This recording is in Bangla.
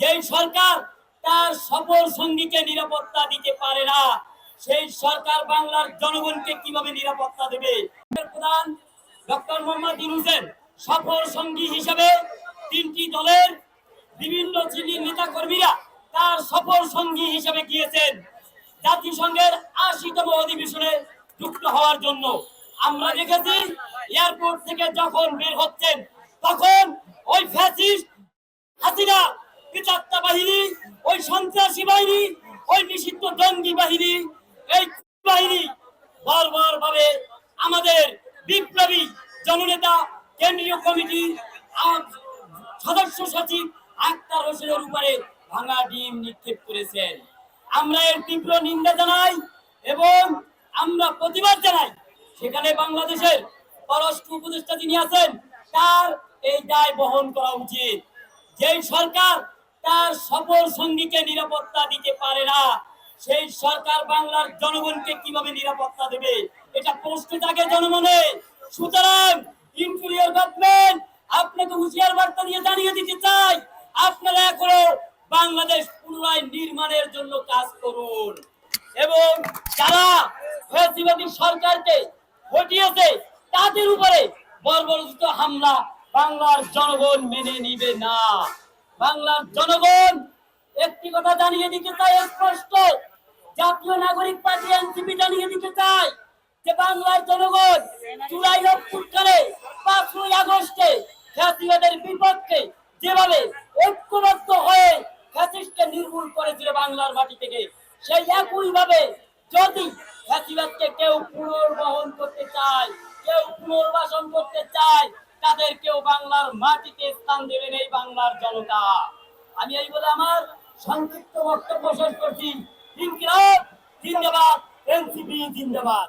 যেই সরকার তার সফল সঙ্গীকে নিরাপত্তা দিতে পারে না, সেই সরকার বাংলার জনগণকে কিভাবে নিরাপত্তা দেবে? প্রধান ডক্টর মোহাম্মদ ইউনূসের সফল সঙ্গী হিসেবে তিনটি দলের বিভিন্ন নেতা কর্মীরা তার সফল সঙ্গী হিসেবে গিয়েছেন জাতিসংঘের ৮০তম অধিবেশনে যুক্ত হওয়ার জন্য। আমরা দেখেছি এয়ারপোর্ট থেকে যখন বের হচ্ছেন তখন ওই ফ্যাসিস্ট হাসিনা পিতাত্তা বাহিনী, ওই সন্ত্রাসী বাহিনী, ওই নিষিদ্ধ জঙ্গি বাহিনী, এই বাহিনী বারবার ভাবে আমাদের বিপ্লবী জননেতা কেন্দ্রীয় কমিটি সদস্য সচিব আক্তার হোসেনের উপরে ভাঙা ডিম নিক্ষেপ করেছেন। আমরা এর তীব্র নিন্দা জানাই এবং আমরা প্রতিবাদ জানাই। সেখানে বাংলাদেশের পররাষ্ট্র উপদেষ্টা যিনি আছেন তার এই দায় বহন করা উচিত। যেই সরকার তার সফল সঙ্গীকে নিরাপত্তা দিতে পারে না, সেই সরকার বাংলার জনগণকে কিভাবে নিরাপত্তা দেবে? এটা প্রশ্ন থাকে জনমনে। সুতরাং ইন্টেরিয়র গভর্নমেন্ট আপনাকে হুঁশিয়ার বার্তা দিয়ে জানিয়ে দিতে চাই, আপনারা এখনো বাংলাদেশ পুনরায় নির্মাণের জন্য কাজ করুন এবং যারা ফ্যাসিবাদী সরকারকে হটিয়েছে তাদের উপরে বর্বরোচিত হামলা বাংলার জনগণ মেনে নিবে না। বাংলার জনগণ একটি কথা জানিয়ে দিতে চাই স্পষ্ট, জাতীয় নাগরিক পার্টি এনসিপি জানিয়ে দিতে চাই যে বাংলার জনগণ জুলাই অভ্যুত্থানে ৫ই আগস্টে ফ্যাসিবাদের বিপক্ষে যেভাবে ঐক্যবদ্ধ হয়ে ফ্যাসিস্টকে নির্মূল করেছিল বাংলার মাটি থেকে, সেই একই ভাবে যদি ফ্যাসিবাদকে কেউ পুনর্বহন করতে চায়, কেউ পুনর্বাসন করতে চায়, তাদেরকেও বাংলার মাটিতে স্থান দেবেন এই বাংলার জনতা। আমি এই বলে আমার সংক্ষিপ্ত বক্তব্য শেষ করছি। ইনকিলাব জিন্দাবাদ, এনসিপি জিন্দাবাদ।